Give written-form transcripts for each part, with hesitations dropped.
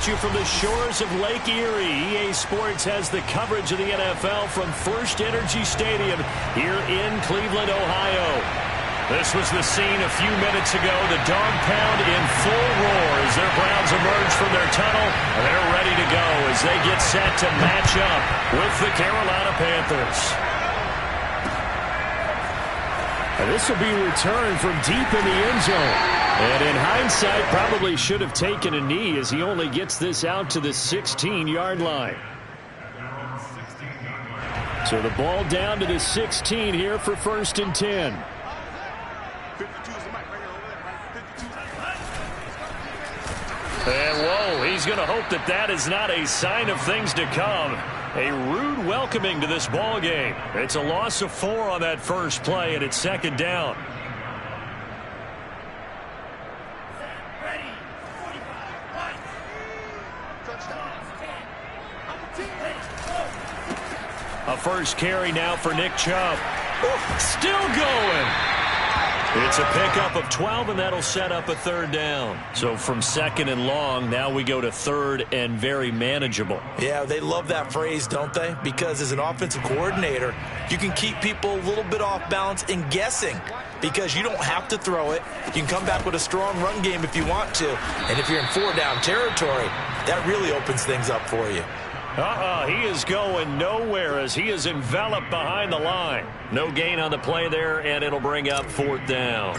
you from the shores of Lake Erie. EA Sports has the coverage of the NFL from First Energy Stadium here in Cleveland, Ohio. This was the scene a few minutes ago. The dog pound in full roar as their Browns emerge from their tunnel. They're ready to go as they get set to match up with the Carolina Panthers. And this will be returned from deep in the end zone. And in hindsight, probably should have taken a knee as he only gets this out to the 16-yard line. So the ball down to the 16 here for 1st and 10. And whoa, he's going to hope that that is not a sign of things to come. A rude welcoming to this ball game. It's a loss of 4 on that first play, and it's 2nd down. A first carry now for Nick Chubb. Still going. It's a pickup of 12, and that'll set up a 3rd down. So from 2nd and long, now we go to 3rd and very manageable. Yeah, they love that phrase, don't they? Because as an offensive coordinator, you can keep people a little bit off balance and guessing because you don't have to throw it. You can come back with a strong run game if you want to. And if you're in 4-down territory, that really opens things up for you. He is going nowhere as he is enveloped behind the line. No gain on the play there, and it'll bring up 4th down.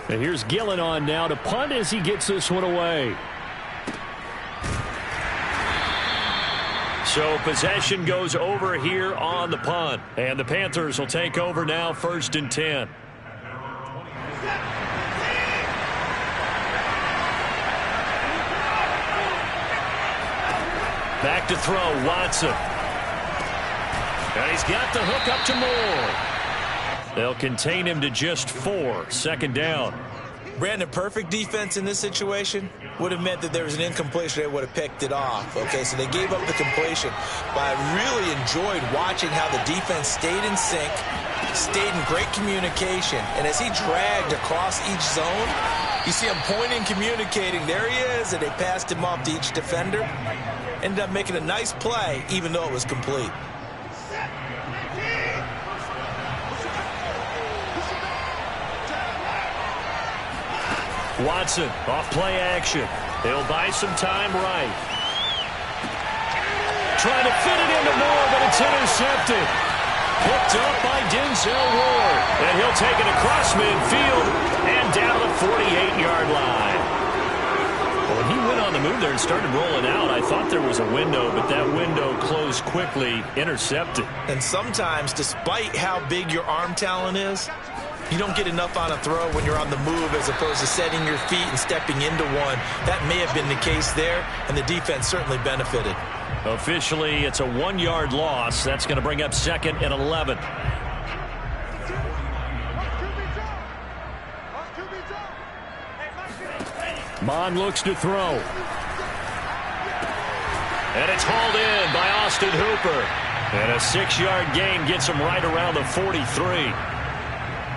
And here's Gillen on now to punt as he gets this one away. So possession goes over here on the punt. And the Panthers will take over now 1st and 10. Back to throw, Watson. And he's got the hook up to Moore. They'll contain him to just 4. 2nd down. Brandon, perfect defense in this situation would have meant that there was an incompletion. They would have picked it off. Okay, so they gave up the completion. But I really enjoyed watching how the defense stayed in sync, stayed in great communication. And as he dragged across each zone, you see him pointing, communicating. There he is, and they passed him off to each defender. Ended up making a nice play, even though it was complete. Watson off play action. He'll buy some time right. Trying to fit it into Moore, but it's intercepted. Picked up by Denzel Ward. And he'll take it across midfield and down the 48-yard line. When he went on the move there and started rolling out, I thought there was a window, but that window closed quickly, intercepted. And sometimes, despite how big your arm talent is, you don't get enough on a throw when you're on the move as opposed to setting your feet and stepping into one. That may have been the case there, and the defense certainly benefited. Officially, it's a 1-yard loss. That's going to bring up 2nd and 11. Mon looks to throw. And it's hauled in by Austin Hooper. And a 6-yard gain gets him right around the 43.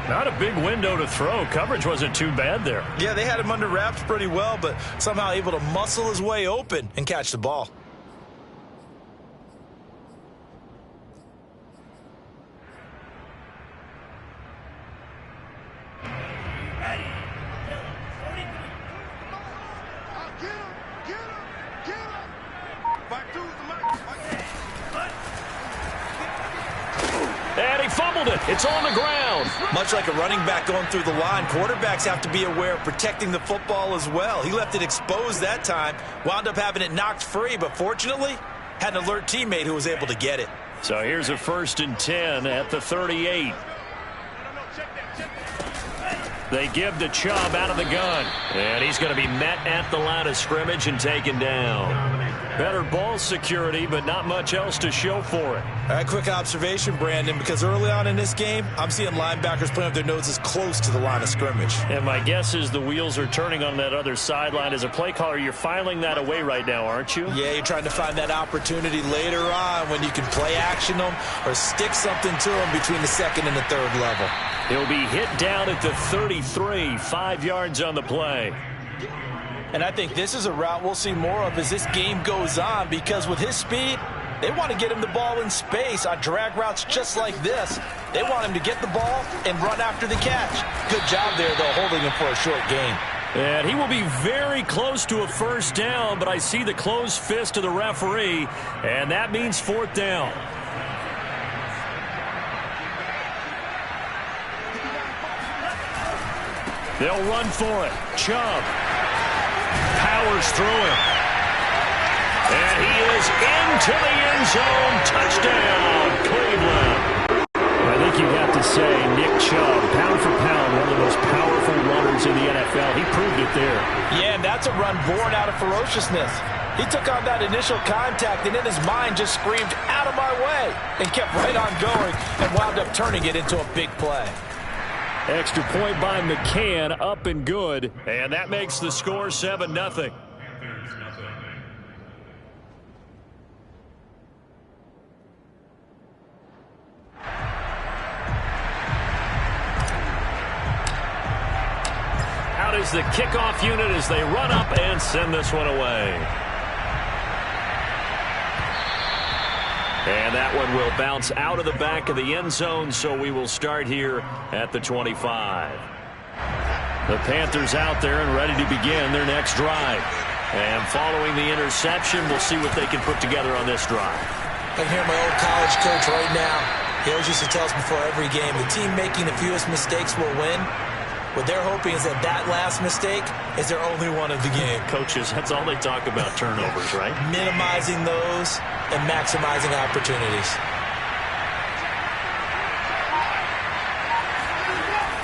Not a big window to throw. Coverage wasn't too bad there. Yeah, they had him under wraps pretty well, but somehow able to muscle his way open and catch the ball. And he fumbled it. It's on the ground. Much like a running back going through the line, quarterbacks have to be aware of protecting the football as well. He left it exposed that time, wound up having it knocked free, but fortunately had an alert teammate who was able to get it. So here's a 1st and 10 at the 38. They give to Chubb out of the gun. And he's going to be met at the line of scrimmage and taken down. Better ball security, but not much else to show for it. All right, quick observation, Brandon, because early on in this game, I'm seeing linebackers playing with their noses close to the line of scrimmage. And my guess is the wheels are turning on that other sideline. As a play caller, you're filing that away right now, aren't you? Yeah, you're trying to find that opportunity later on when you can play action them or stick something to them between the 2nd and the 3rd level. He'll be hit down at the 33, 5 yards on the play. And I think this is a route we'll see more of as this game goes on, because with his speed, they want to get him the ball in space on drag routes just like this. They want him to get the ball and run after the catch. Good job there, though, holding him for a short gain. And he will be very close to a first down, but I see the closed fist of the referee, and that means fourth down. They'll run for it. Chubb powers through him. And he is into the end zone. Touchdown, Cleveland. I think you have to say Nick Chubb, pound for pound, one of the most powerful runners in the NFL. He proved it there. Yeah, and that's a run born out of ferociousness. He took on that initial contact and in his mind just screamed, "Out of my way," and kept right on going and wound up turning it into a big play. Extra point by McCann, up and good. And that makes the score 7-0. Out is the kickoff unit as they run up and send this one away. And that one will bounce out of the back of the end zone, so we will start here at the 25. The Panthers out there and ready to begin their next drive. And following the interception, we'll see what they can put together on this drive. I can hear my old college coach right now. He always used to tell us before every game, the team making the fewest mistakes will win. What they're hoping is that that last mistake is their only one of the game. Coaches, that's all they talk about, turnovers, right? Minimizing those and maximizing opportunities.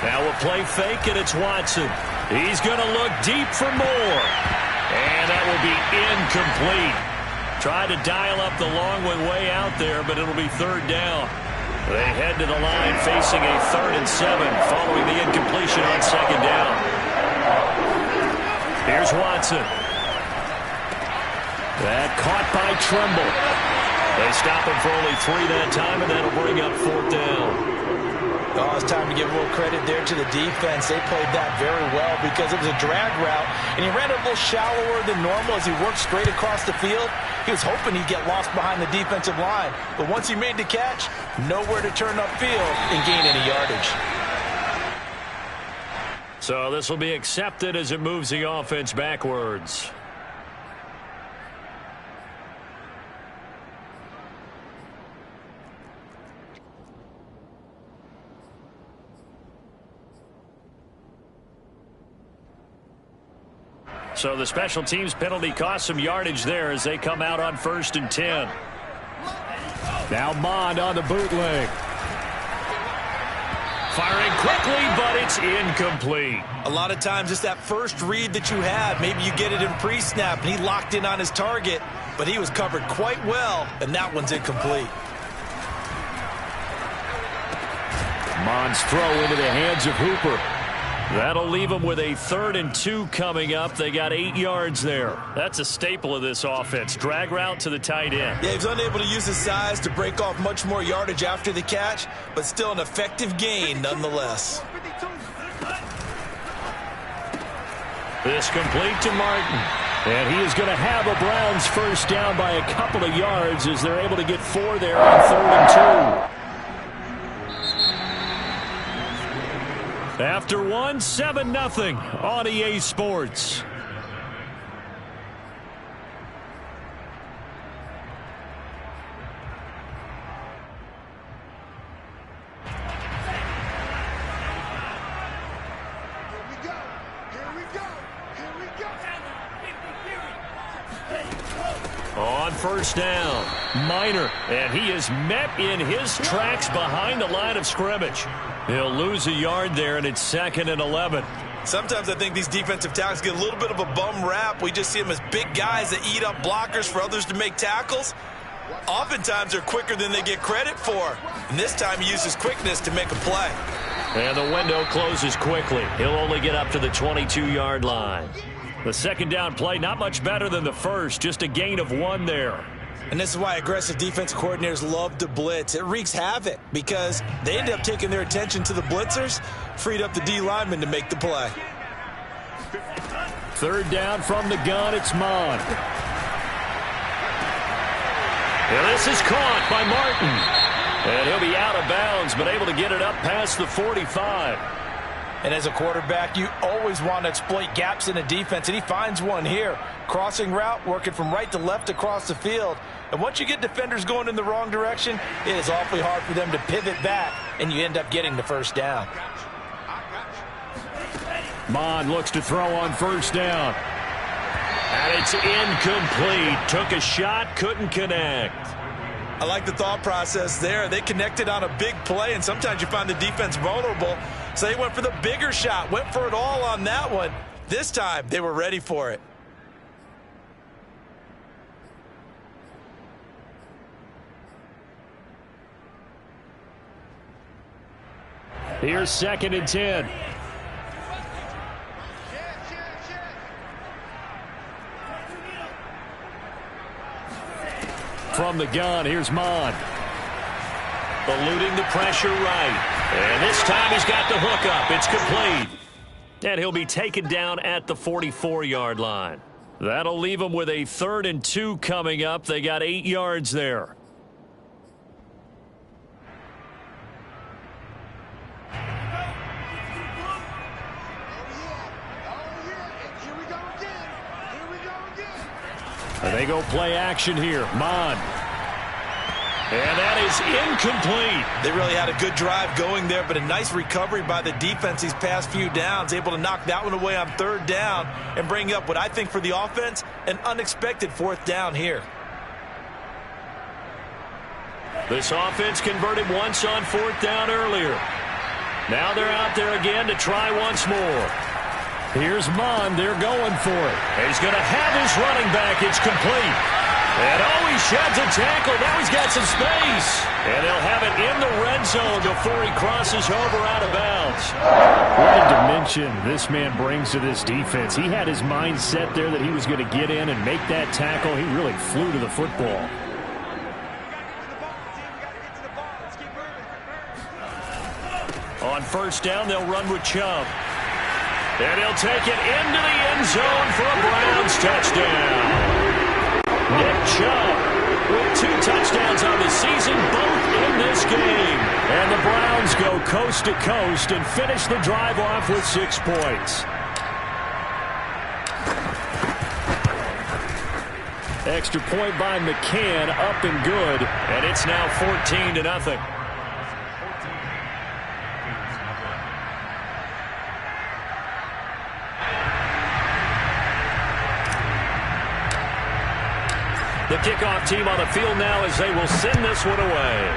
Now a play fake, and it's Watson. He's going to look deep for more. And that will be incomplete. Try to dial up the long one way out there, but it'll be third down. They head to the line facing a 3rd and 7 following the incompletion on second down. Here's Watson. That caught by Tremble. They stop him for only 3 that time, and that'll bring up 4th down. Oh, it's time to give a little credit there to the defense. They played that very well because it was a drag route, and he ran it a little shallower than normal as he worked straight across the field. He was hoping he'd get lost behind the defensive line, but once he made the catch, nowhere to turn upfield and gain any yardage. So this will be accepted as it moves the offense backwards. So the special teams penalty cost some yardage there as they come out on 1st and 10. Now Mond on the bootleg. Firing quickly, but it's incomplete. A lot of times it's that first read that you have. Maybe you get it in pre-snap, and he locked in on his target, but he was covered quite well, and that one's incomplete. Mond's throw into the hands of Hooper. That'll leave them with a 3rd and 2 coming up. They got 8 yards there. That's a staple of this offense. Drag route to the tight end. Yeah, he was unable to use his size to break off much more yardage after the catch, but still an effective gain nonetheless. This complete to Martin. And he is going to have a Browns first down by a couple of yards as they're able to get 4 there on 3rd and 2. After 1, 7-0 on EA Sports. On first down, Minor, and he is met in his tracks behind the line of scrimmage. He'll lose a yard there, and it's 2nd and 11. Sometimes I think these defensive tackles get a little bit of a bum rap. We just see them as big guys that eat up blockers for others to make tackles. Oftentimes they're quicker than they get credit for. And this time he uses quickness to make a play. And the window closes quickly. He'll only get up to the 22-yard line. The second down play, not much better than the first, just a gain of 1 there. And this is why aggressive defensive coordinators love to blitz. It wreaks havoc because they end up taking their attention to the blitzers, freed up the D lineman to make the play. Third down from the gun, it's Mon. And this is caught by Martin. And he'll be out of bounds, but able to get it up past the 45. And as a quarterback, you always want to exploit gaps in the defense, and he finds one here. Crossing route, working from right to left across the field. And once you get defenders going in the wrong direction, it is awfully hard for them to pivot back, and you end up getting the first down. Mon looks to throw on first down. And it's incomplete. Took a shot, couldn't connect. I like the thought process there. They connected on a big play, and sometimes you find the defense vulnerable. So they went for the bigger shot, went for it all on that one. This time, they were ready for it. Here's 2nd and 10. From the gun, here's Mon. Eluding the pressure right. And this time he's got the hook up. It's complete. And he'll be taken down at the 44-yard line. That'll leave him with a 3rd and 2 coming up. They got 8 yards there. And they go play action here. Mon. And that is incomplete. They really had a good drive going there, but a nice recovery by the defense these past few downs, able to knock that one away on 3rd down and bring up what I think for the offense, an unexpected 4th down here. This offense converted once on 4th down earlier. Now they're out there again to try once more. Here's Mon. They're going for it. And he's going to have his running back. It's complete. And he sheds a tackle. Now he's got some space. And they'll have it in the red zone before he crosses over out of bounds. What a dimension this man brings to this defense. He had his mind set there that he was going to get in and make that tackle. He really flew to the football. On 1st down, they'll run with Chubb. And he'll take it into the end zone for a Browns touchdown. Nick Chubb with 2 touchdowns on the season, both in this game. And the Browns go coast to coast and finish the drive off with 6 points. Extra point by McCann, up and good. And it's now 14-0. The kickoff team on the field now as they will send this one away.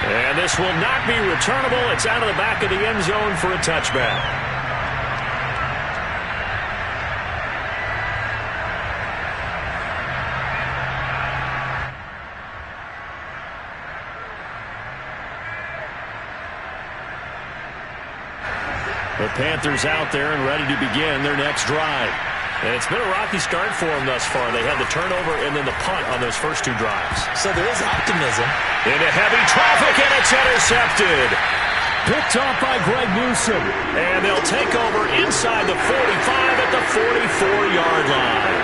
And this will not be returnable. It's out of the back of the end zone for a touchback. The Panthers out there and ready to begin their next drive. And it's been a rocky start for them thus far. They had the turnover and then the punt on those first 2 drives. So there is optimism. Into heavy traffic, and it's intercepted. Picked off by Greg Newsom. And they'll take over inside the 45 at the 44-yard line.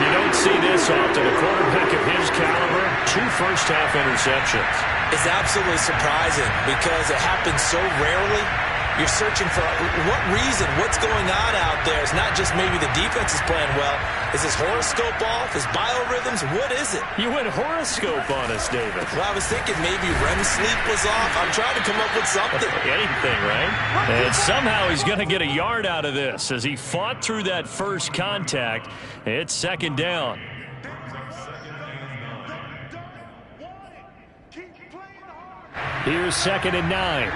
You don't see this often. A quarterback of his caliber, 2 first-half interceptions. It's absolutely surprising because it happens so rarely. You're searching for what reason, what's going on out there. It's not just maybe the defense is playing well. Is his horoscope off? His biorhythms? What is it? You went horoscope on us, David. Well, I was thinking maybe REM sleep was off. I'm trying to come up with something. Anything, right? And somehow he's going to get a yard out of this as he fought through that first contact. It's 2nd down. Here's 2nd and 9.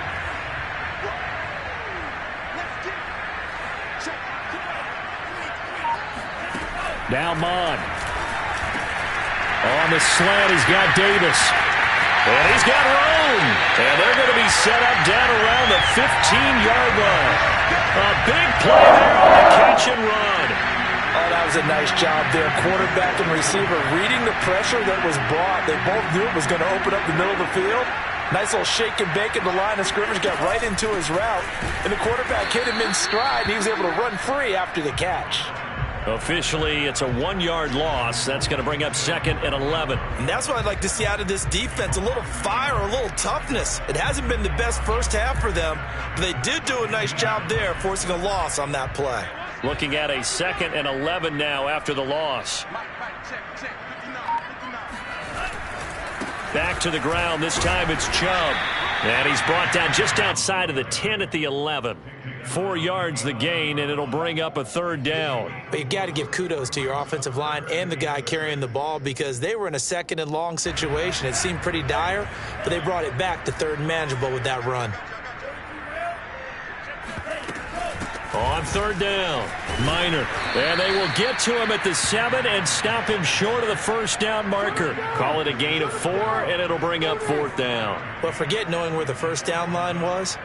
Now Mon. On the slant, he's got Davis. And he's got room. And they're going to be set up down around the 15-yard line. A big play there on the catch and run. Oh, that was a nice job there. Quarterback and receiver reading the pressure that was brought. They both knew it was going to open up the middle of the field. Nice little shake and bake at the line of scrimmage, got right into his route, and the quarterback hit him in stride, and he was able to run free after the catch. Officially, it's a 1-yard loss. That's going to bring up 2nd and 11. And that's what I'd like to see out of this defense, a little fire, a little toughness. It hasn't been the best first half for them, but they did do a nice job there, forcing a loss on that play. Looking at a 2nd and 11 now after the loss. Back to the ground. This time it's Chubb. And he's brought down just outside of the 10 at the 11. 4 yards the gain, and it'll bring up a 3rd down. But you've got to give kudos to your offensive line and the guy carrying the ball because they were in a 2nd and long situation. It seemed pretty dire, but they brought it back to 3rd and manageable with that run. On 3rd down, Minor. And they will get to him at the 7 and stop him short of the 1st down marker. Call it a gain of 4, and it'll bring up 4th down. But forget knowing where the 1st down line was.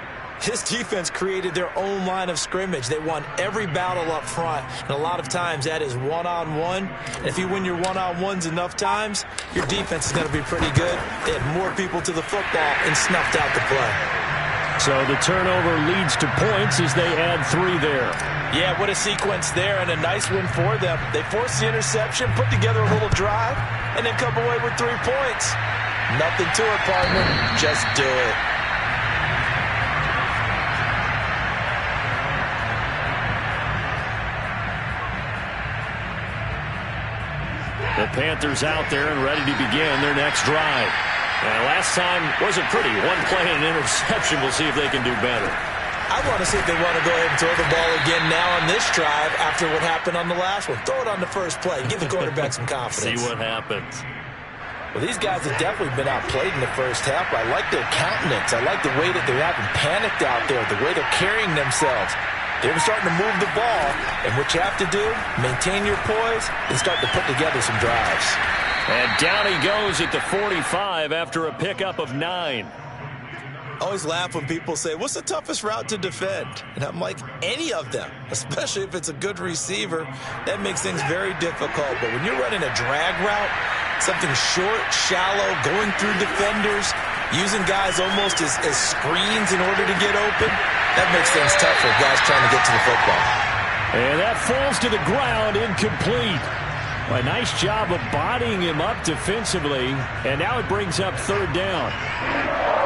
This defense created their own line of scrimmage. They won every battle up front, and a lot of times that is one-on-one. And if you win your one-on-ones enough times, your defense is going to be pretty good. They had more people to the football and snuffed out the play. So the turnover leads to points as they add 3 there. Yeah, what a sequence there, and a nice win for them. They forced the interception, put together a little drive, and then come away with 3 points. Nothing to it, partner. Just do it. The Panthers out there and ready to begin their next drive. Last time wasn't pretty. 1 play and an interception. We'll see if they can do better. I want to see if they want to go ahead and throw the ball again now on this drive after what happened on the last one. Throw it on the first play. Give the quarterback some confidence. See what happens. Well, these guys have definitely been outplayed in the first half. I like their countenance. I like the way that they haven't panicked out there, the way they're carrying themselves. They're starting to move the ball, and what you have to do, maintain your poise and start to put together some drives. And down he goes at the 45 after a pickup of 9. I always laugh when people say, what's the toughest route to defend? And I'm like, any of them, especially if it's a good receiver. That makes things very difficult. But when you're running a drag route, something short, shallow, going through defenders, using guys almost as screens in order to get open, that makes things tough for guys trying to get to the football. And that falls to the ground, incomplete. A nice job of bodying him up defensively, and now it brings up 3rd down.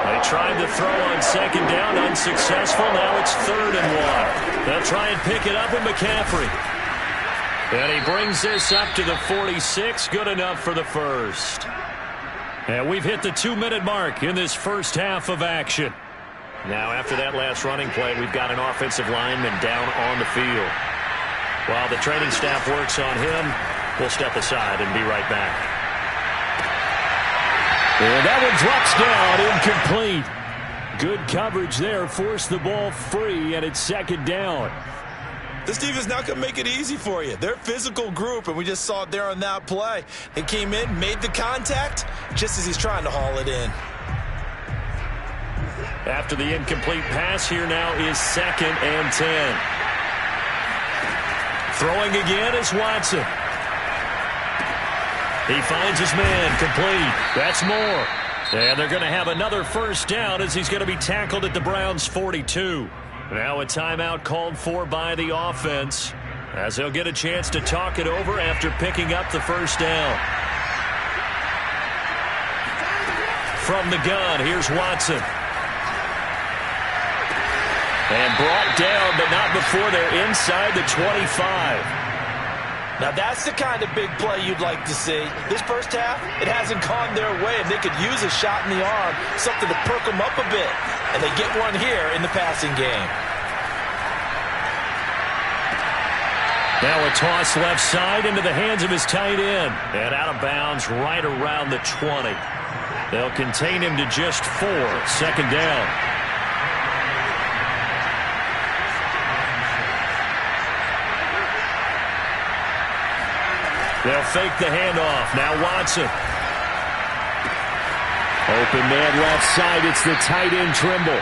They tried to throw on 2nd down, unsuccessful. Now it's 3rd and 1. They'll try and pick it up with McCaffrey. And he brings this up to the 46, good enough for the 1st. And we've hit the 2-minute mark in this first half of action. Now, after that last running play, we've got an offensive lineman down on the field. While the training staff works on him, we'll step aside and be right back. And that one drops down, incomplete. Good coverage there, forced the ball free, and it's 2nd down. This defense is not going to make it easy for you. They're a physical group, and we just saw it there on that play. They came in, made the contact, just as he's trying to haul it in. After the incomplete pass, here now is 2nd and 10. Throwing again is Watson. He finds his man, complete. That's more. And they're going to have another 1st down as he's going to be tackled at the Browns' 42. Now a timeout called for by the offense as they'll get a chance to talk it over after picking up the 1st down. From the gun, here's Watson. And brought down, but not before they're inside the 25. Now that's the kind of big play you'd like to see. This first half, it hasn't gone their way, and they could use a shot in the arm, something to perk them up a bit. And they get one here in the passing game. Now a toss left side into the hands of his tight end. And out of bounds right around the 20. They'll contain him to just 4. 2nd down. They'll fake the handoff. Now Watson. Open man left side. It's the tight end Trimble.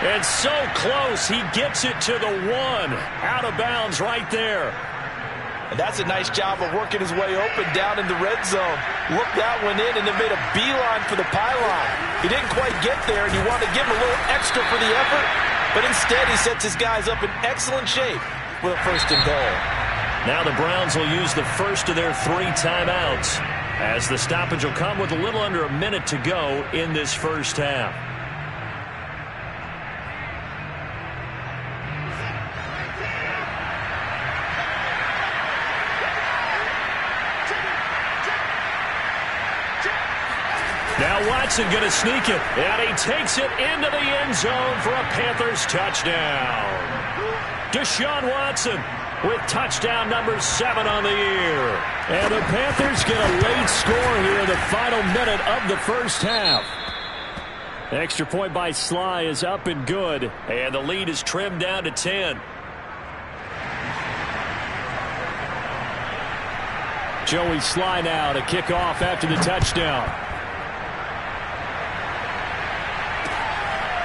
And so close. He gets it to the 1. Out of bounds right there. And that's a nice job of working his way open down in the red zone. Looked that one in and then made a beeline for the pylon. He didn't quite get there, and you want to give him a little extra for the effort, but instead he sets his guys up in excellent shape with a 1st and goal. Now the Browns will use the first of their 3 timeouts, as the stoppage will come with a little under a minute to go in this first half. Now Watson going to sneak it, and he takes it into the end zone for a Panthers touchdown. Deshaun Watson with touchdown number 7 on the year. And the Panthers get a late score here in the final minute of the first half. Extra point by Sly is up and good, and the lead is trimmed down to 10. Joey Sly now to kick off after the touchdown.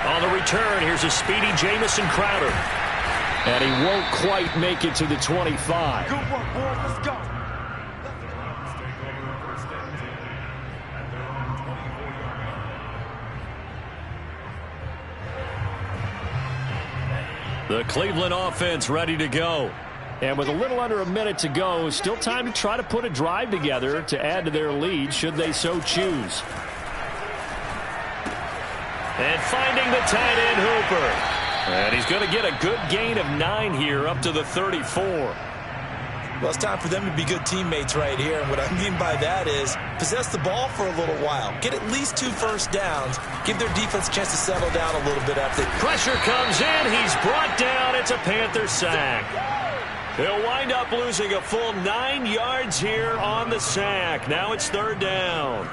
On the return, here's a speedy Jamison Crowder. And he won't quite make it to the 25. Good work, boys. Let's go. The Cleveland offense ready to go. And with a little under a minute to go, still time to try to put a drive together to add to their lead should they so choose. And finding the tight end Hooper. And he's going to get a good gain of 9 here up to the 34. Well, it's time for them to be good teammates right here. And what I mean by that is possess the ball for a little while. Get at least 2 first downs. Give their defense a chance to settle down a little bit after. Pressure comes in. He's brought down. It's a Panther sack. He'll wind up losing a full 9 yards here on the sack. Now it's 3rd down.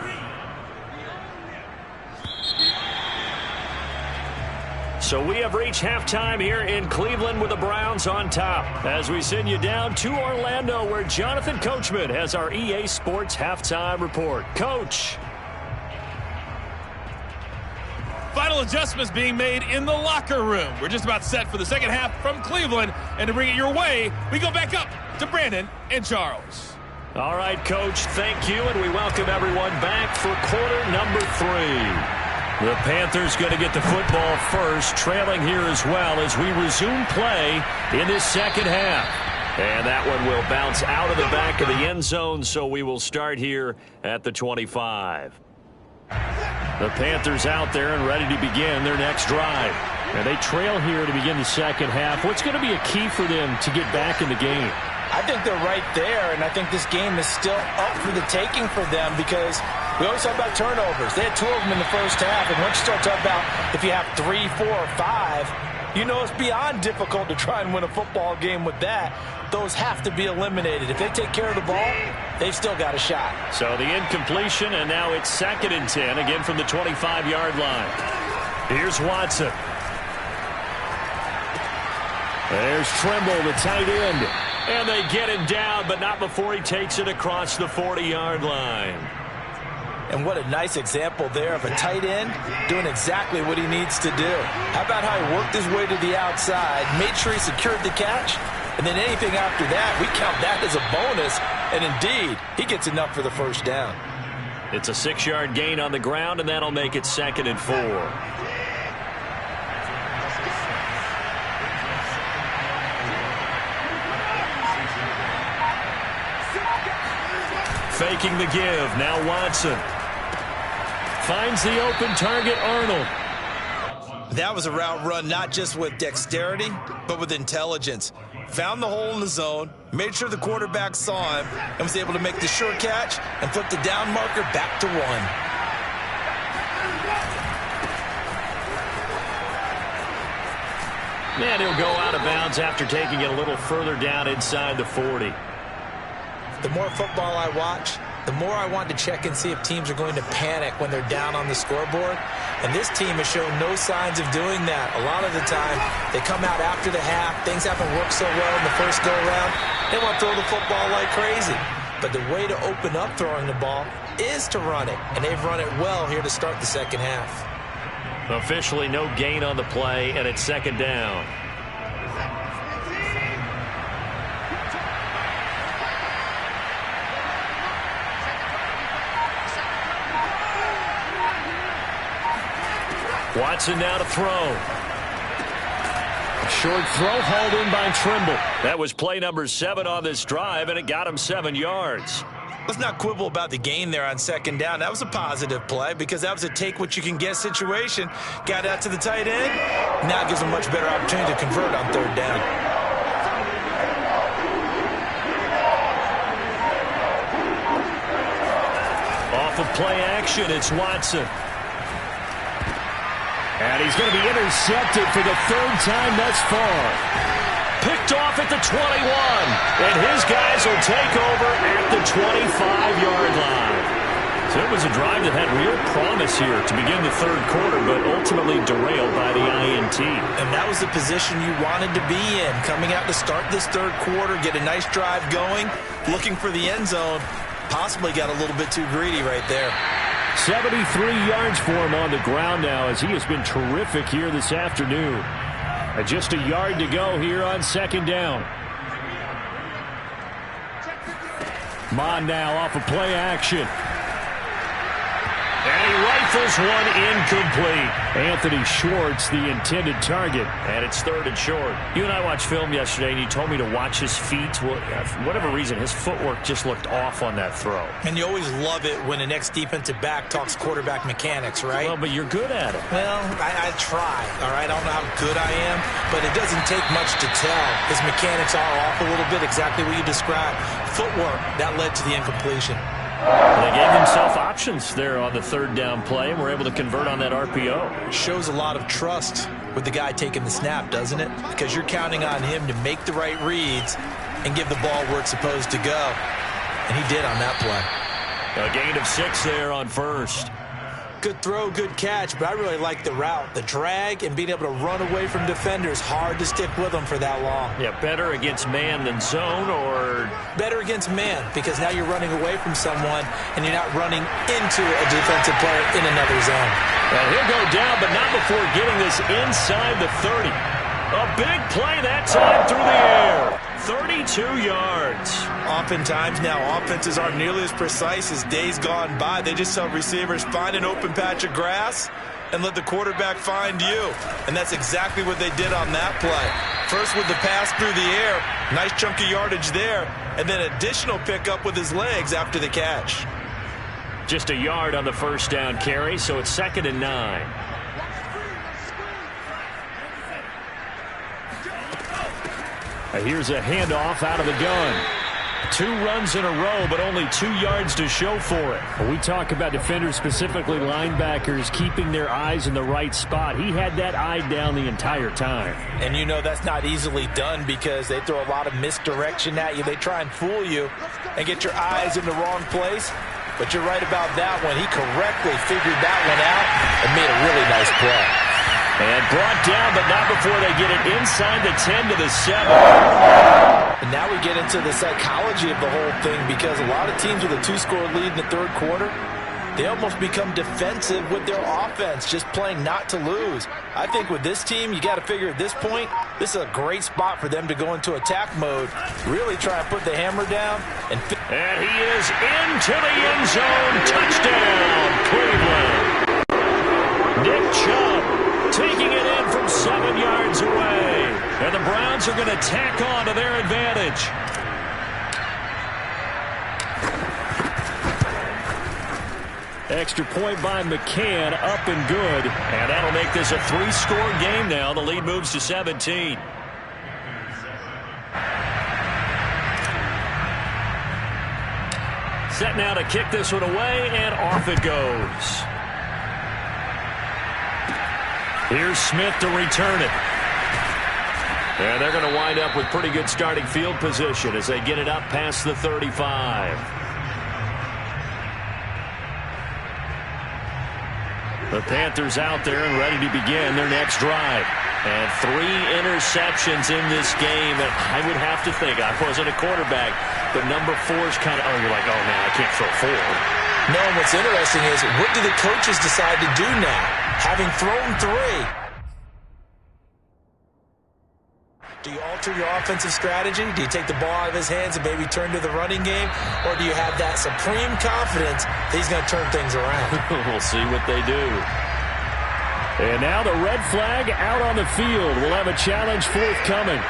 So we have reached halftime here in Cleveland with the Browns on top. As we send you down to Orlando, where Jonathan Coachman has our EA Sports halftime report. Coach. Final adjustments being made in the locker room. We're just about set for the second half from Cleveland. And to bring it your way, we go back up to Brandon and Charles. All right, Coach, thank you. And we welcome everyone back for quarter number 3. The Panthers going to get the football first, trailing here as well as we resume play in this second half. And that one will bounce out of the back of the end zone, so we will start here at the 25. The Panthers out there and ready to begin their next drive. And they trail here to begin the second half. What's going to be a key for them to get back in the game? I think they're right there, and I think this game is still up for the taking for them because we always talk about turnovers. They had 2 of them in the first half, and once you start talking about if you have 3, 4, or 5, you know it's beyond difficult to try and win a football game with that. Those have to be eliminated. If they take care of the ball, they've still got a shot. So the incompletion, and now it's 2nd and 10, again from the 25-yard line. Here's Watson. There's Trimble, the tight end. And they get him down, but not before he takes it across the 40-yard line. And what a nice example there of a tight end doing exactly what he needs to do. How about how he worked his way to the outside, made sure he secured the catch, and then anything after that, we count that as a bonus. And indeed, he gets enough for the first down. It's a 6-yard gain on the ground, and that'll make it 2nd and 4. Faking the give. Now Watson finds the open target, Arnold. That was a route run not just with dexterity, but with intelligence. Found the hole in the zone, made sure the quarterback saw him, and was able to make the sure catch and flip the down marker back to 1. And he'll go out of bounds after taking it a little further down inside the 40. The more football I watch, the more I want to check and see if teams are going to panic when they're down on the scoreboard. And this team has shown no signs of doing that. A lot of the time, they come out after the half. Things haven't worked so well in the first go-around. They want to throw the football like crazy. But the way to open up throwing the ball is to run it. And they've run it well here to start the second half. Officially no gain on the play, and it's 2nd down. Watson now to throw. A short throw hauled in by Trimble. That was play number 7 on this drive, and it got him 7 yards. Let's not quibble about the gain there on second down. That was a positive play because that was a take-what-you-can-get situation. Got out to the tight end. Now it gives him a much better opportunity to convert on third down. Off of play action, it's Watson. And he's going to be intercepted for the 3rd time thus far. Picked off at the 21. And his guys will take over at the 25-yard line. So it was a drive that had real promise here to begin the 3rd quarter, but ultimately derailed by the INT. And that was the position you wanted to be in. Coming out to start this 3rd quarter, get a nice drive going, looking for the end zone. Possibly got a little bit too greedy right there. 73 yards for him on the ground now as he has been terrific here this afternoon. And just a yard to go here on second down. Mon now off of play action. And he rifles one incomplete. Anthony Schwartz, the intended target. And it's 3rd and short. You and I watched film yesterday, and you told me to watch his feet. Well, for whatever reason, his footwork just looked off on that throw. And you always love it when the next defensive back talks quarterback mechanics, right? Well, but you're good at it. Well, I try, all right? I don't know how good I am, but it doesn't take much to tell. His mechanics are off a little bit, exactly what you described. Footwork, that led to the incompletion. They gave themselves options there on the 3rd down play and were able to convert on that RPO. Shows a lot of trust with the guy taking the snap, doesn't it? Because you're counting on him to make the right reads and give the ball where it's supposed to go. And he did on that play. A gain of 6 there on 1st. Good throw, good catch, but I really like the route. The drag and being able to run away from defenders. Hard to stick with them for that long. Yeah, better against man than zone, or? Better against man, because now you're running away from someone and you're not running into a defensive player in another zone. Well, he'll go down, but not before getting this inside the 30. A big play that time through the air. 32 yards. Oftentimes now, offenses aren't nearly as precise as days gone by. They just tell receivers, find an open patch of grass and let the quarterback find you. And that's exactly what they did on that play. First with the pass through the air, nice chunky yardage there, and then additional pickup with his legs after the catch. Just a yard on the 1st down carry, so it's 2nd and 9. Here's a handoff out of the gun. 2 runs in a row, but only 2 yards to show for it. We talk about defenders, specifically linebackers, keeping their eyes in the right spot. He had that eye down the entire time. And you know that's not easily done because they throw a lot of misdirection at you. They try and fool you and get your eyes in the wrong place. But you're right about that one. He correctly figured that one out and made a really nice play. And brought down, but not before they get it inside the 10 to the 7. And now we get into the psychology of the whole thing because a lot of teams with a 2-score lead in the 3rd quarter, they almost become defensive with their offense, just playing not to lose. I think with this team, you got to figure at this point, this is a great spot for them to go into attack mode, really try and put the hammer down. And he is into the end zone. Touchdown, Cleveland. Nick Chubb taking it in from 7 yards away. And the Browns are going to tack on to their advantage. Extra point by McCann, up and good. And that'll make this a 3-score game now. The lead moves to 17. Set now to kick this one away, and off it goes. Here's Smith to return it. And they're going to wind up with pretty good starting field position as they get it up past the 35. The Panthers out there and ready to begin their next drive. And 3 interceptions in this game. And I would have to think, I wasn't a quarterback, but number 4 is kind of, you're like, oh, man, I can't throw 4. No, and what's interesting is, what do the coaches decide to do now? Having thrown 3. Do you alter your offensive strategy? Do you take the ball out of his hands and maybe turn to the running game? Or do you have that supreme confidence that he's going to turn things around? We'll see what they do. And now the red flag out on the field. We'll have a challenge forthcoming.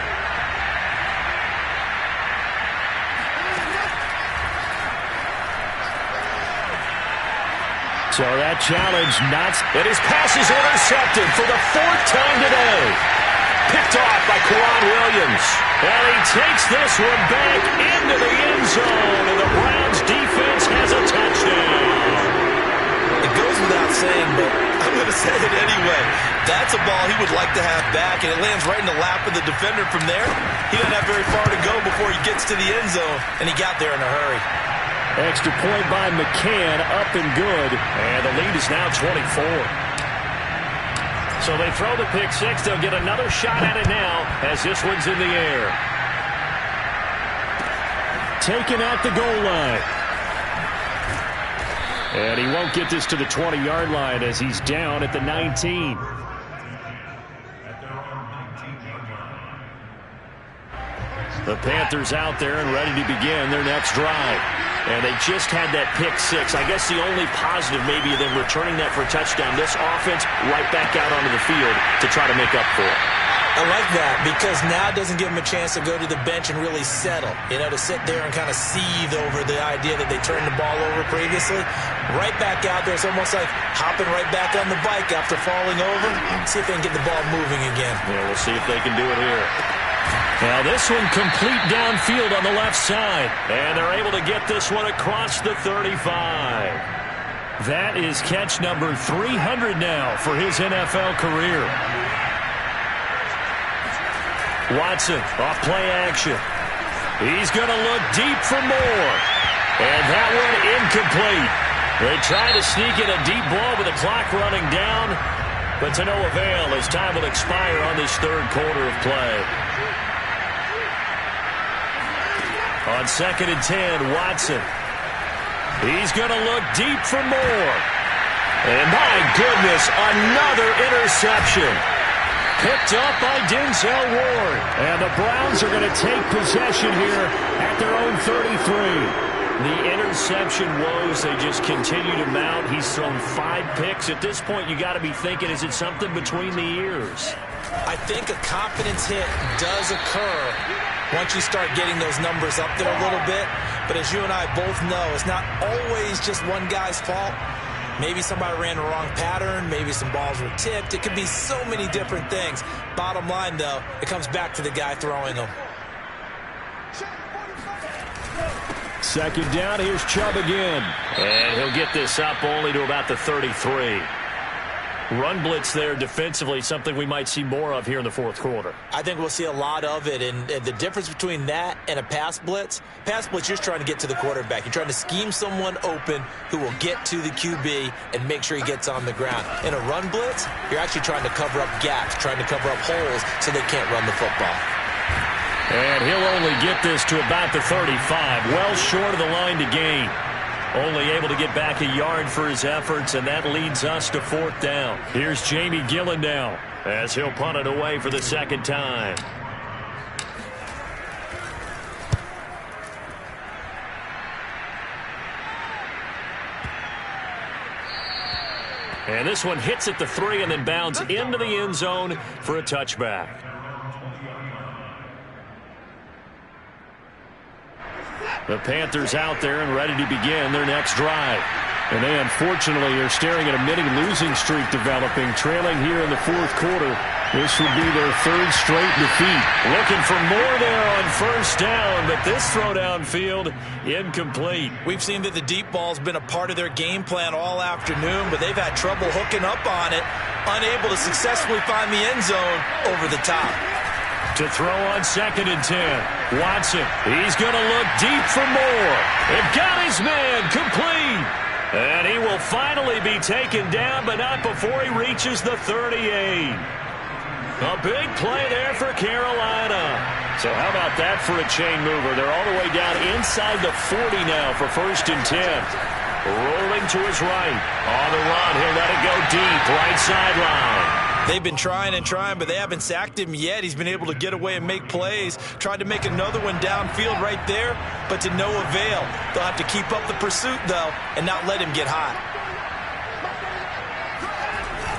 So that challenge not... And his pass is intercepted for the 4th time today. Picked off by Quran Williams. And he takes this one back into the end zone. And the Browns defense has a touchdown. It goes without saying, but I'm going to say it anyway. That's a ball he would like to have back, and it lands right in the lap of the defender from there. He doesn't have very far to go before he gets to the end zone, and he got there in a hurry. Extra point by McCann, up and good. And the lead is now 24. So they throw the pick six. They'll get another shot at it now as this one's in the air. Taken at the goal line. And he won't get this to the 20-yard line as he's down at the 19. The Panthers out there and ready to begin their next drive. And they just had that pick six. I guess the only positive maybe of them returning that for a touchdown. This offense right back out onto the field to try to make up for it. I like that because now it doesn't give them a chance to go to the bench and really settle. You know, to sit there and kind of seethe over the idea that they turned the ball over previously. Right back out there. It's almost like hopping right back on the bike after falling over. See if they can get the ball moving again. Yeah, we'll see if they can do it here. Now this one complete downfield on the left side. And they're able to get this one across the 35. That is catch number 300 now for his NFL career. Watson off play action. He's going to look deep for more. And that one incomplete. They try to sneak in a deep ball with the clock running down. But to no avail as time will expire on this third quarter of play. On 2nd and 10, Watson. He's going to look deep for more. And my goodness, another interception. Picked up by Denzel Ward. And the Browns are going to take possession here at their own 33. The interception woes, they just continue to mount. He's thrown 5 picks. At this point, you got to be thinking, is it something between the ears? I think a confidence hit does occur once you start getting those numbers up there a little bit. But as you and I both know, it's not always just one guy's fault. Maybe somebody ran the wrong pattern. Maybe some balls were tipped. It could be so many different things. Bottom line, though, it comes back to the guy throwing them. 2nd down, here's Chubb again. And he'll get this up only to about the 33. Run blitz there defensively, something we might see more of here in the 4th quarter. I think we'll see a lot of it, and the difference between that and a pass blitz, you're just trying to get to the quarterback. You're trying to scheme someone open who will get to the QB and make sure he gets on the ground. In a run blitz, you're actually trying to cover up gaps, trying to cover up holes so they can't run the football. And he'll only get this to about the 35, well short of the line to gain. Only able to get back a yard for his efforts, and that leads us to 4th down. Here's Jamie Gillen now as he'll punt it away for the 2nd time. And this one hits at the 3 and then bounds into the end zone for a touchback. The Panthers out there and ready to begin their next drive. And they unfortunately are staring at a mini losing streak developing, trailing here in the 4th quarter. This would be their 3rd straight defeat. Looking for more there on 1st down, but this throw downfield incomplete. We've seen that the deep ball's been a part of their game plan all afternoon, but they've had trouble hooking up on it, unable to successfully find the end zone over the top. To throw on 2nd and 10. Watson, he's going to look deep for more. And got his man complete. And he will finally be taken down, but not before he reaches the 38. A big play there for Carolina. So how about that for a chain mover? They're all the way down inside the 40 now for 1st and 10. Rolling to his right. On the run, he'll let it go deep, right sideline. They've been trying and trying, but they haven't sacked him yet. He's been able to get away and make plays. Tried to make another one downfield right there, but to no avail. They'll have to keep up the pursuit, though, and not let him get hot.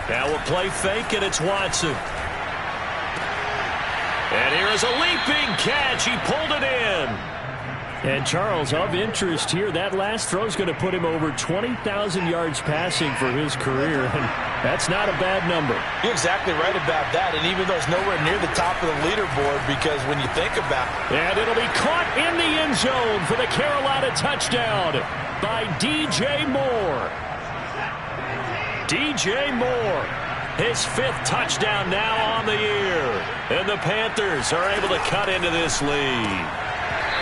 Now we'll play fake, and it's Watson. And here is a leaping catch. He pulled it in. And Charles, of interest here, that last throw is going to put him over 20,000 yards passing for his career, and that's not a bad number. You're exactly right about that, and even though it's nowhere near the top of the leaderboard, because when you think about it. And it'll be caught in the end zone for the Carolina touchdown by DJ Moore. DJ Moore, his 5th touchdown now on the year. And the Panthers are able to cut into this lead.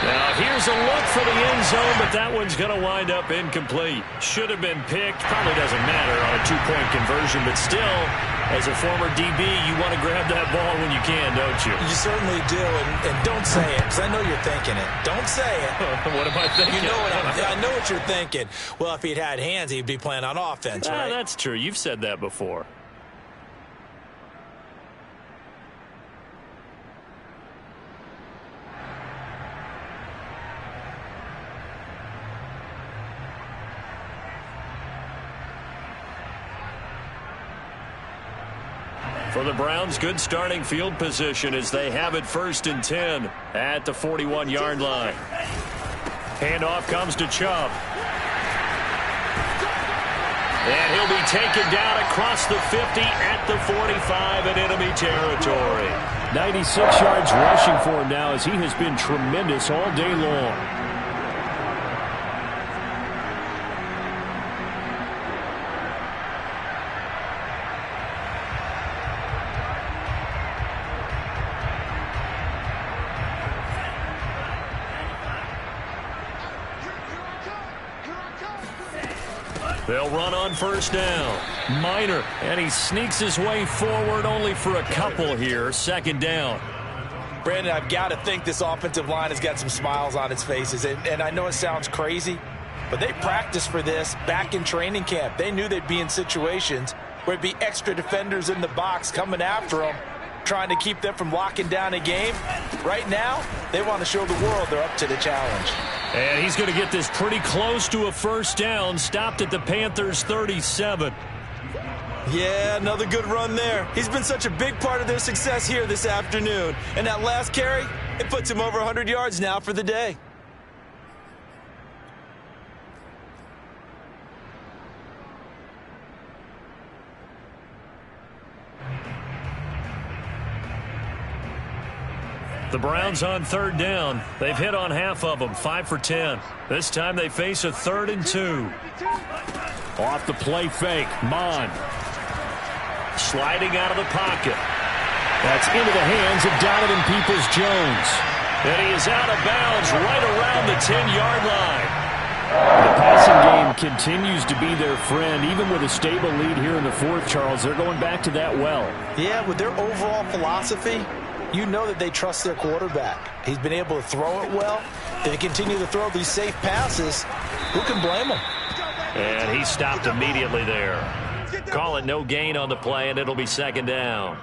Now, here's a look for the end zone, but that one's going to wind up incomplete. Should have been picked. Probably doesn't matter on a 2-point conversion, but still, as a former DB, you want to grab that ball when you can, don't you? You certainly do, and don't say it, because I know you're thinking it. Don't say it. What am I thinking? You know I know what you're thinking. Well, if he'd had hands, he'd be playing on offense, right? That's true. You've said that before. For the Browns, good starting field position as they have it 1st and 10 at the 41-yard line. Handoff comes to Chubb. And he'll be taken down across the 50 at the 45 in enemy territory. 96 yards rushing for him now as he has been tremendous all day long. They'll run on 1st down. Minor, and he sneaks his way forward only for a couple here. 2nd down. Brandon, I've got to think this offensive line has got some smiles on its faces. And I know it sounds crazy, but they practiced for this back in training camp. They knew they'd be in situations where it'd be extra defenders in the box coming after them, trying to keep them from locking down a game. Right now, they want to show the world they're up to the challenge. And he's going to get this pretty close to a 1st down, stopped at the Panthers' 37. Yeah, another good run there. He's been such a big part of their success here this afternoon. And that last carry, it puts him over 100 yards now for the day. The Browns on 3rd down. They've hit on half of them, 5 for 10. This time they face a 3rd and 2. Off the play fake, Mon. Sliding out of the pocket. That's into the hands of Donovan Peoples-Jones. And he is out of bounds right around the 10-yard line. The passing game continues to be their friend. Even with a stable lead here in the 4th, Charles, they're going back to that well. Yeah, with their overall philosophy, you know that they trust their quarterback. He's been able to throw it well. They continue to throw these safe passes. Who can blame them? And he stopped immediately there. Call it no gain on the play, and it'll be 2nd down.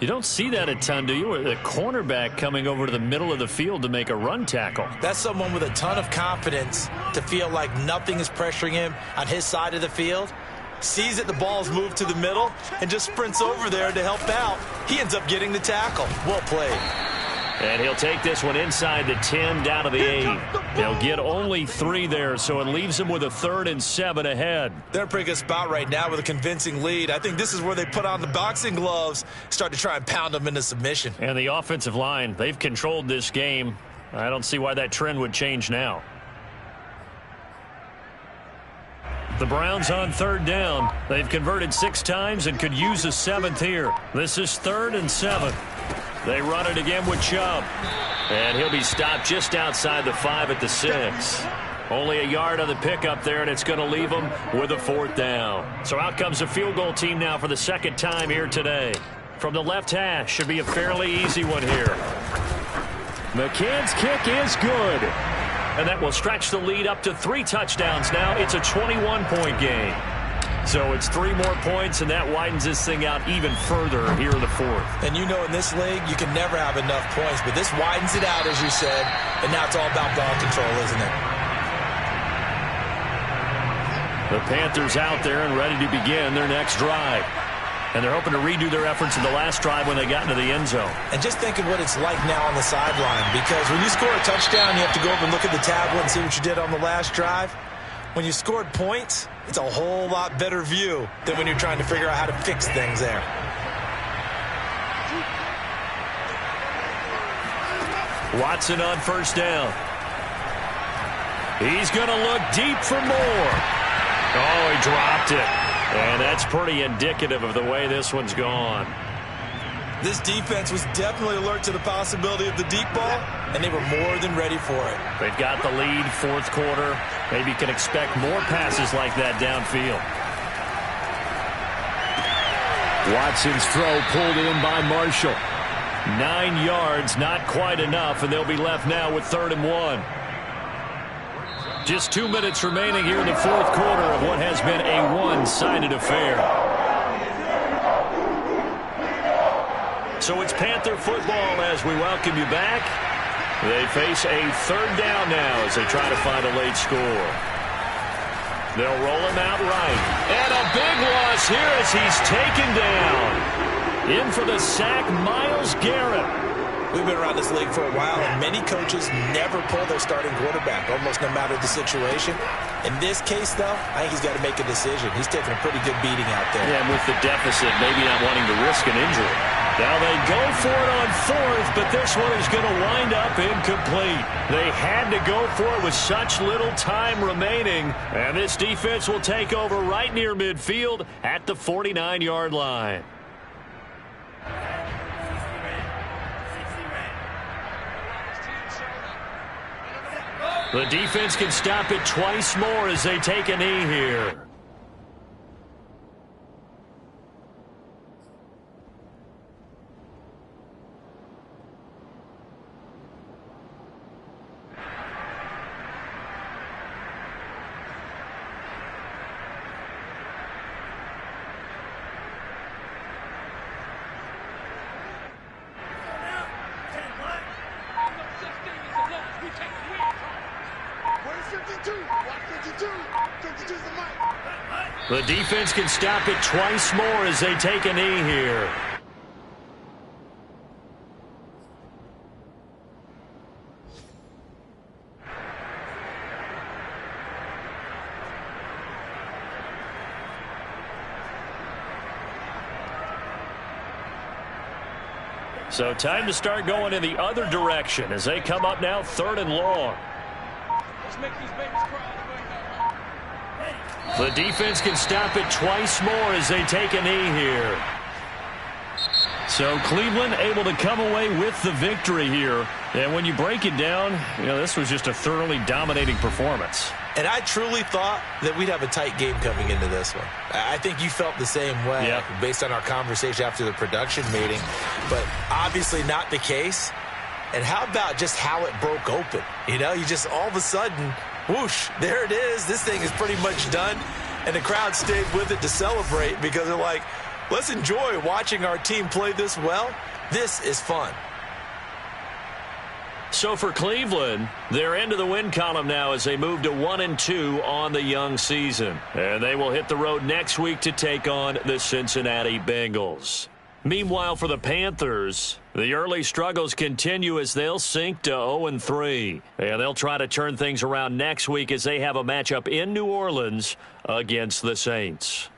You don't see that a ton, do you? The cornerback coming over to the middle of the field to make a run tackle. That's someone with a ton of confidence to feel like nothing is pressuring him on his side of the field. Sees that the ball's moved to the middle and just sprints over there to help out. He ends up getting the tackle. Well played. And he'll take this one inside the 10 down to the 8. They'll get only 3 there, so it leaves them with a 3rd and 7 ahead. They're in a pretty good spot right now with a convincing lead. I think this is where they put on the boxing gloves, start to try and pound them into submission. And the offensive line, they've controlled this game. I don't see why that trend would change now. The Browns on 3rd down. They've converted 6 times and could use a 7th here. This is 3rd and 7. They run it again with Chubb. And he'll be stopped just outside the 5 at the 6. Only a yard on the pickup there, and it's going to leave them with a 4th down. So out comes a field goal team now for the 2nd time here today. From the left hash, should be a fairly easy one here. McCann's kick is good. And that will stretch the lead up to 3 touchdowns now. It's a 21-point game. So it's 3 more points, and that widens this thing out even further here in the 4th. And you know in this league, you can never have enough points, but this widens it out, as you said, and now it's all about ball control, isn't it? The Panthers out there and ready to begin their next drive. And they're hoping to redo their efforts in the last drive when they got into the end zone. And just think of what it's like now on the sideline, because when you score a touchdown, you have to go over and look at the tablet and see what you did on the last drive. When you scored points, it's a whole lot better view than when you're trying to figure out how to fix things there. Watson on first down. He's going to look deep for more. Oh, he dropped it. And that's pretty indicative of the way this one's gone. This defense was definitely alert to the possibility of the deep ball, and they were more than ready for it. They've got the lead, fourth quarter. Maybe you can expect more passes like that downfield. Watson's throw pulled in by Marshall. 9 yards, not quite enough, and they'll be left now with 3rd and 1. Just 2 minutes remaining here in the fourth quarter of what has been a one-sided affair. So it's Panther football as we welcome you back. They face a 3rd down now as they try to find a late score. They'll roll him out right. And a big loss here as he's taken down. In for the sack, Myles Garrett. We've been around this league for a while, and many coaches never pull their starting quarterback, almost no matter the situation. In this case, though, I think he's got to make a decision. He's taking a pretty good beating out there. Yeah, and with the deficit, maybe not wanting to risk an injury. Now they go for it on 4th, but this one is going to wind up incomplete. They had to go for it with such little time remaining, and this defense will take over right near midfield at the 49-yard line. The defense can stop it twice more as they take a knee here. The defense can stop it twice more as they take a knee here. So time to start going in the other direction as they come up now 3rd and long. Let's make these babies cry. The defense can stop it twice more as they take a knee here. So Cleveland able to come away with the victory here. And when you break it down, this was just a thoroughly dominating performance. And I truly thought that we'd have a tight game coming into this one. I think you felt the same way based on our conversation after the production meeting. But obviously not the case. And how about just how it broke open? You just all of a sudden, whoosh, there it is. This thing is pretty much done. And the crowd stayed with it to celebrate because they're like, let's enjoy watching our team play this well. This is fun. So for Cleveland, they're into the win column now as they move to 1-2 on the young season. And they will hit the road next week to take on the Cincinnati Bengals. Meanwhile, for the Panthers, the early struggles continue as they'll sink to 0-3. And they'll try to turn things around next week as they have a matchup in New Orleans against the Saints.